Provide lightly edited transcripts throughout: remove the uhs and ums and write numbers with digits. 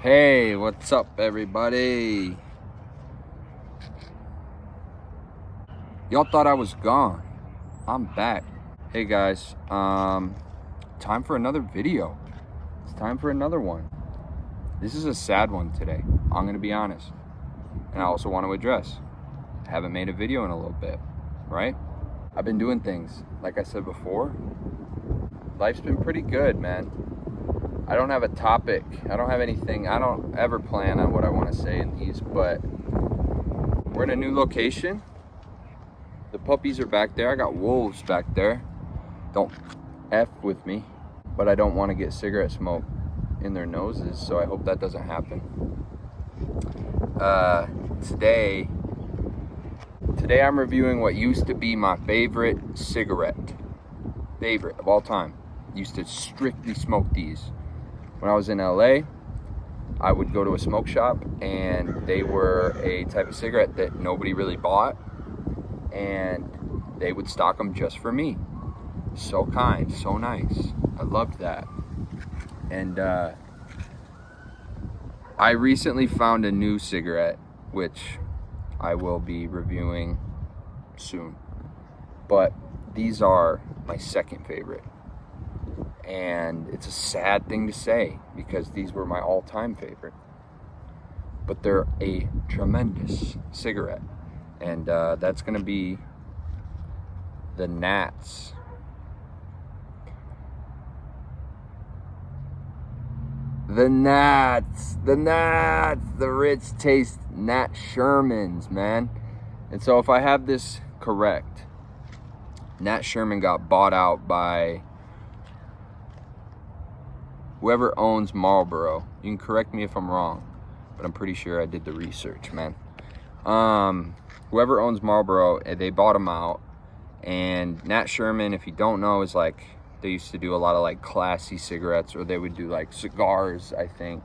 Hey, what's up, everybody? Y'all thought I was gone. I'm back. Hey guys, time for another video. It's time for another one. This is a sad one today, I'm gonna be honest. And I also want to address, I haven't made a video in a little bit, right? I've been doing things, like I said before. Life's been pretty good, man. I don't have a topic. I don't have anything. I don't ever plan on what I want to say in these, but we're in a new location. The puppies are back there. I got wolves back there. Don't F with me, but I don't want to get cigarette smoke in their noses, so I hope that doesn't happen. Today I'm reviewing what used to be my favorite cigarette. Favorite of all time. Used to strictly smoke these. When I was in LA, I would go to a smoke shop and they were a type of cigarette that nobody really bought, and they would stock them just for me. So kind, so nice. I loved that. And I recently found a new cigarette, which I will be reviewing soon. But these are my second favorite. And it's a sad thing to say because these were my all-time favorite. But they're a tremendous cigarette. And that's gonna be the Nats. The rich taste Nat Shermans, man. And so if I have this correct, Nat Sherman got bought out by whoever owns Marlboro. You can correct me if I'm wrong, but I'm pretty sure I did the research, man. Whoever owns Marlboro, they bought them out. And Nat Sherman, if you don't know, is like, they used to do a lot of like classy cigarettes, or they would do like cigars, I think.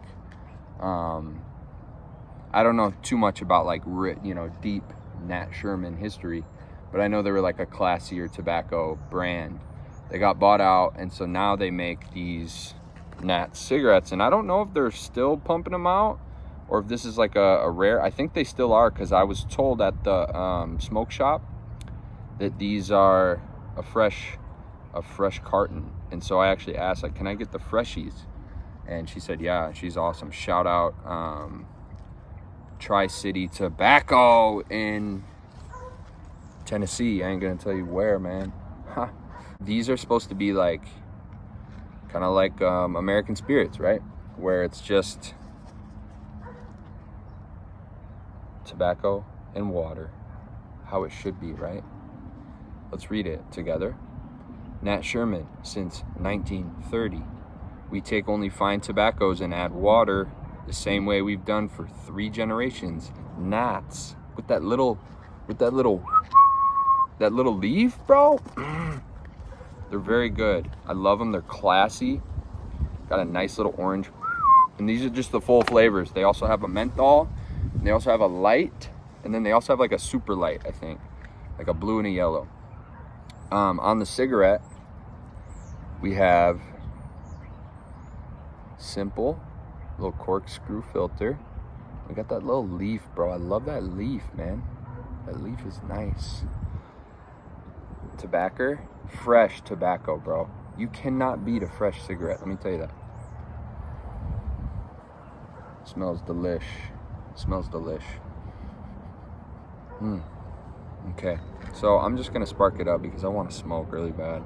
I don't know too much about like, deep Nat Sherman history, but I know they were like a classier tobacco brand. They got bought out, and so now they make these Nat cigarettes, and I don't know if they're still pumping them out or if this is like a rare. I think they still are, because I was told at the smoke shop that these are a fresh carton. And so I actually asked, like, can I get the freshies? And she said, yeah. She's awesome. Shout out Tri-City Tobacco in Tennessee. I ain't gonna tell you where, man. These are supposed to be like kind of like American Spirits, right? Where it's just tobacco and water, how it should be, right? Let's read it together. Nat Sherman, since 1930. We take only fine tobaccos and add water the same way we've done for 3 generations. Nats with that little leaf, bro. They're very good. I love them. They're classy. Got a nice little orange. And these are just the full flavors. They also have a menthol, and they also have a light, and then they also have like a super light, I think, like a blue and a yellow. On the cigarette, we have simple little corkscrew filter. We got that little leaf, bro. I love that leaf, man. That leaf is nice. Tobacco, fresh tobacco, bro. You cannot beat a fresh cigarette, let me tell you that. Smells delish. Smells delish. Okay, so I'm just gonna spark it up because I want to smoke really bad.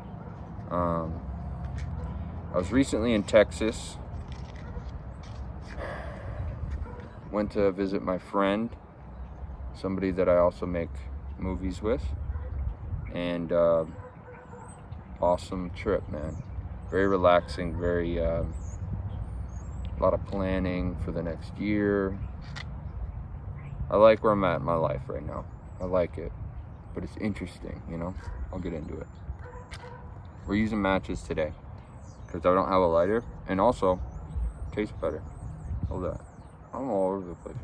I was recently in Texas. Went to visit my friend, somebody that I also make movies with, and awesome trip, man. Very relaxing, very a lot of planning for the next year. I like where I'm at in my life right now. I like it, but it's interesting, you know? I'll get into it. We're using matches today because I don't have a lighter, and also tastes better. Hold that. I'm all over the place.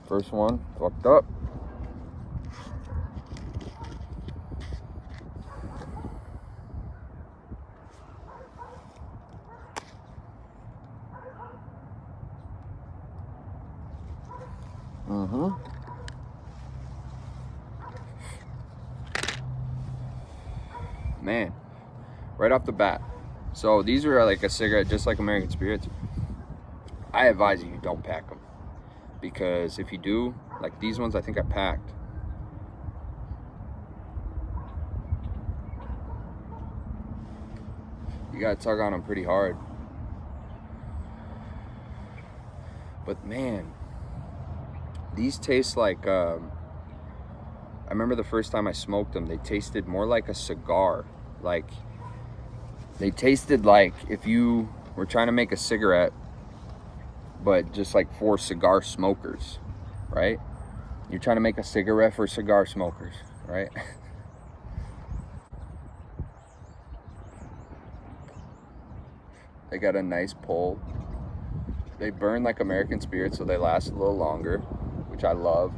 First one, fucked up. man, right off the bat. So these are like a cigarette, just like American Spirits. I advise you don't pack them, because if you do, like these ones I think I packed. You gotta tug on them pretty hard. But man, these taste like, I remember the first time I smoked them, they tasted more like a cigar. Like, they tasted like if you were trying to make a cigarette, but just like for cigar smokers, right? You're trying to make a cigarette for cigar smokers, right? They got a nice pull. They burn like American Spirits, so they last a little longer, which I love.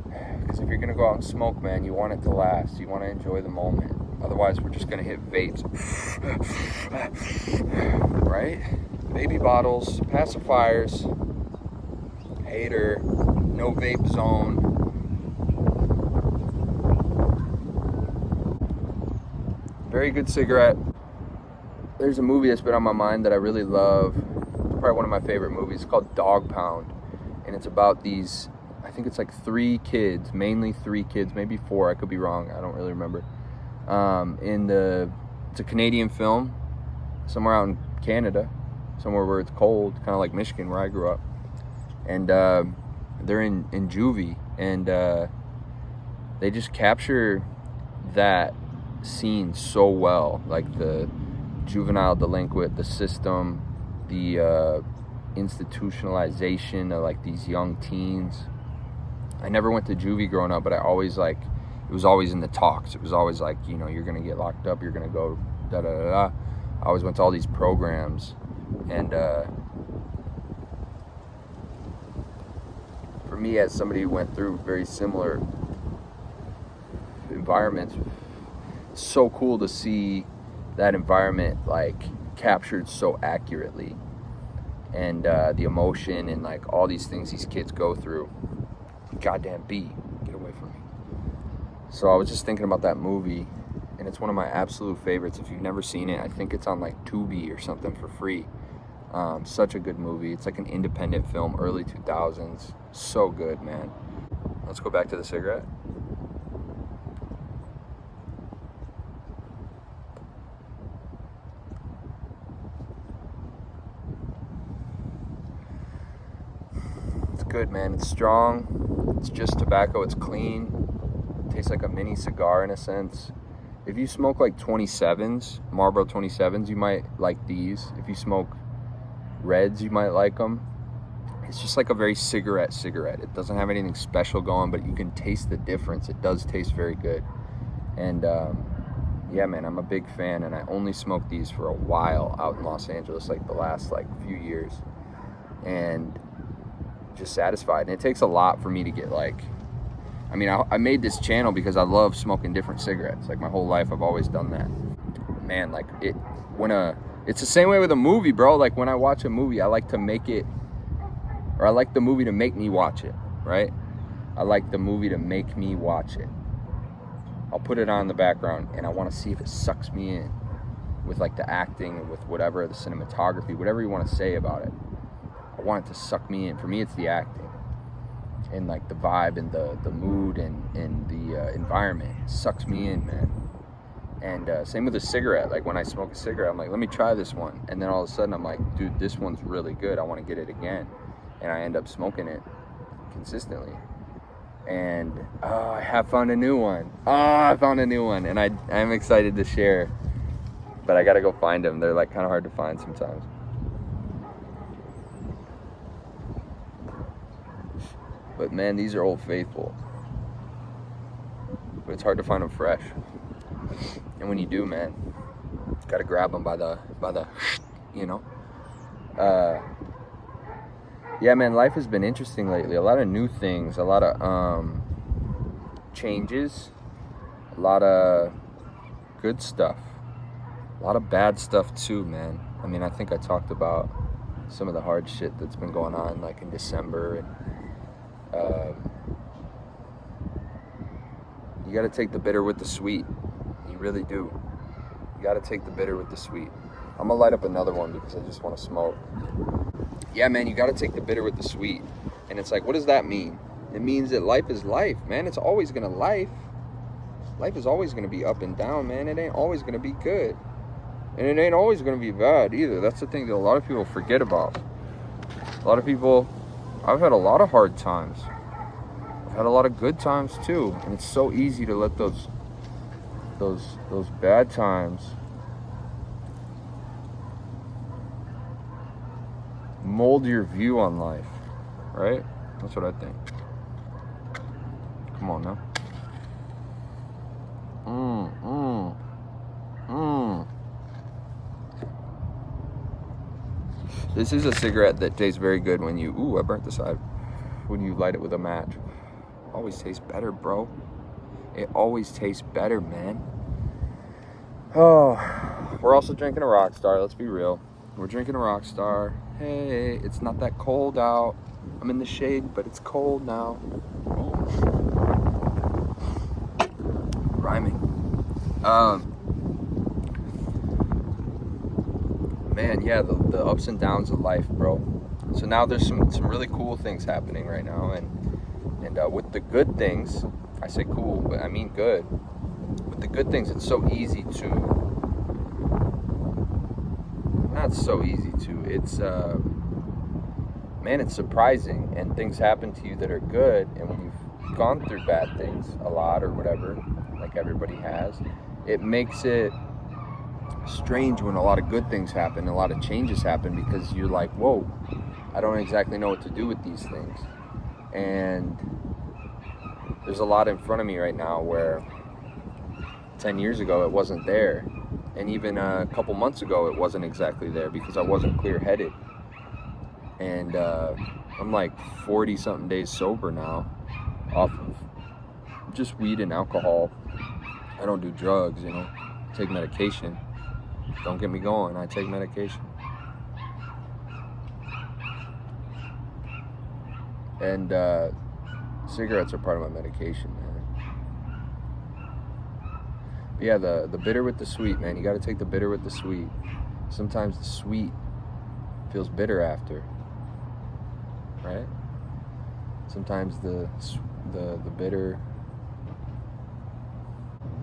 Because if you're gonna go out and smoke, man, you want it to last. You want to enjoy the moment. Otherwise, we're just gonna hit vapes, right? Baby bottles, pacifiers, hater, no vape zone. Very good cigarette. There's a movie that's been on my mind that I really love. It's probably one of my favorite movies. It's called Dog Pound. And it's about these, I think it's like 3 kids, mainly 3 kids, maybe 4, I could be wrong, I don't really remember. It's a Canadian film, somewhere out in Canada, somewhere where it's cold, kind of like Michigan where I grew up. And they're in juvie, and they just capture that scene so well, like the juvenile delinquent, the system, the institutionalization of like these young teens. I never went to juvie growing up, but I always like, it was always in the talks. It was always like, you know, you're gonna get locked up, you're gonna go da da da da. I always went to all these programs, and for me, as somebody who went through very similar environments, it's so cool to see that environment like captured so accurately, and the emotion and like all these things these kids go through. Goddamn bee, get away from me. So I was just thinking about that movie, and it's one of my absolute favorites. If you've never seen it, I think it's on like Tubi or something for free. Such a good movie. It's like an independent film, early 2000s. So good, man. Let's go back to the cigarette. Good, man. It's strong. It's just tobacco. It's clean. It tastes like a mini cigar in a sense. If you smoke like 27s, Marlboro 27s, you might like these. If you smoke reds, you might like them. It's just like a very cigarette. It doesn't have anything special going, but you can taste the difference. It does taste very good. And yeah, man, I'm a big fan, and I only smoked these for a while out in Los Angeles, like the last like few years. And just satisfied. And it takes a lot for me to get like, I mean, I made this channel because I love smoking different cigarettes. Like my whole life I've always done that, man. Like it's the same way with a movie, bro. Like when I watch a movie, I like to make it, or I like the movie to make me watch it, right? I like the movie to make me watch it. I'll put it on in the background, and I want to see if it sucks me in with like the acting and with whatever, the cinematography, whatever you want to say about it. I want it to suck me in. For me, it's the acting and like the vibe and the mood and the environment. It sucks me in, man. And same with a cigarette. Like when I smoke a cigarette, I'm like, let me try this one. And then all of a sudden I'm like, dude, this one's really good. I want to get it again. And I end up smoking it consistently. And I have found a new one. I found a new one. And I'm excited to share. But I got to go find them. They're like kind of hard to find sometimes. But man, these are Old Faithful. But it's hard to find them fresh. And when you do, man, you gotta grab them by the, you know. Yeah, man, life has been interesting lately. A lot of new things, a lot of changes, a lot of good stuff, a lot of bad stuff too, man. I mean, I think I talked about some of the hard shit that's been going on, like in December, and you got to take the bitter with the sweet. You You really do. You gotta take the bitter with the sweet. I'm gonna light up another one because I just want to smoke. Yeah, man, you gotta take the bitter with the sweet. And it's like, what does that mean? It means that life is life, man. It's always gonna life. Life is always gonna be up and down, man. It ain't always gonna be good. And it ain't always gonna be bad either. That's the thing that a lot of people forget about. A lot of people, I've had a lot of hard times. I've had a lot of good times too. And it's so easy to let those bad times mold your view on life, right? That's what I think. Come on now. This is a cigarette that tastes very good when you, ooh, I burnt the side. When you light it with a match. Always tastes better, bro. It always tastes better, man. Oh, we're also drinking a Rockstar, let's be real. We're drinking a Rockstar. Hey, it's not that cold out. I'm in the shade, but it's cold now. Oh. Rhyming. Man, yeah, the ups and downs of life, bro. So now there's some really cool things happening right now, and with the good things, I say cool, but I mean good. With the good things, it's so easy to, not so easy to, it's man, it's surprising, and things happen to you that are good, and when you've gone through bad things a lot or whatever, like everybody has, it makes it strange when a lot of good things happen, a lot of changes happen, because you're like, whoa, I don't exactly know what to do with these things. And there's a lot in front of me right now where 10 years ago it wasn't there, and even a couple months ago it wasn't exactly there because I wasn't clear-headed. And I'm like 40 something days sober now off of just weed and alcohol. I don't do drugs, you know, take medication. Don't get me going, I take medication. And cigarettes are part of my medication, man. But yeah, the bitter with the sweet, man. You got to take the bitter with the sweet. Sometimes the sweet feels bitter after, right? Sometimes the bitter.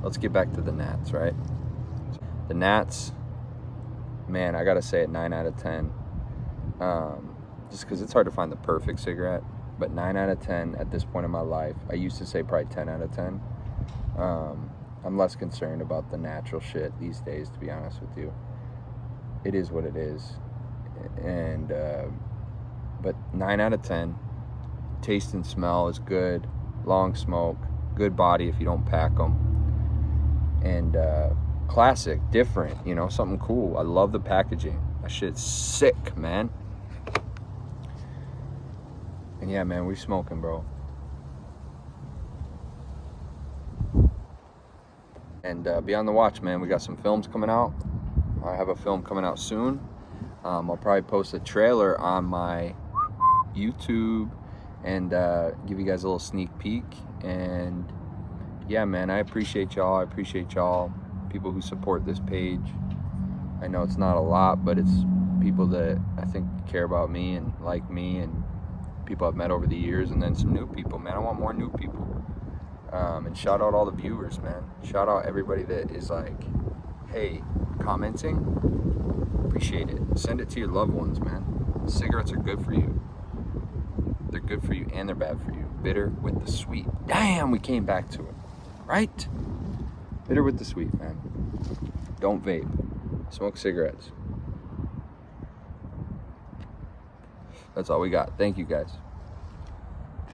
Let's get back to the Nats, right? The Nats, man, I gotta say it, 9 out of 10. Just because it's hard to find the perfect cigarette, but 9 out of 10 at this point in my life. I used to say probably 10 out of 10. I'm less concerned about the natural shit these days, to be honest with you. It is what it is. And but 9 out of 10. Taste and smell is good. Long smoke. Good body if you don't pack them. And classic, different, you know, something cool. I love the packaging. That shit's sick, man. And yeah, man, we smoking, bro. And be on the watch, man. We got some films coming out. I have a film coming out soon. I'll probably post a trailer on my YouTube and give you guys a little sneak peek. And yeah, man, I appreciate y'all. I appreciate y'all, people who support this page. I know it's not a lot, but it's people that I think care about me and like me, and people I've met over the years, and then some new people, man. I want more new people. And shout out all the viewers, man. Shout out everybody that is like, hey, commenting. Appreciate it. Send it to your loved ones, man. Cigarettes are good for you. They're good for you and they're bad for you. Bitter with the sweet. Damn, we came back to it. Right? Bitter with the sweet, man. Don't vape. Smoke cigarettes. That's all we got. Thank you, guys.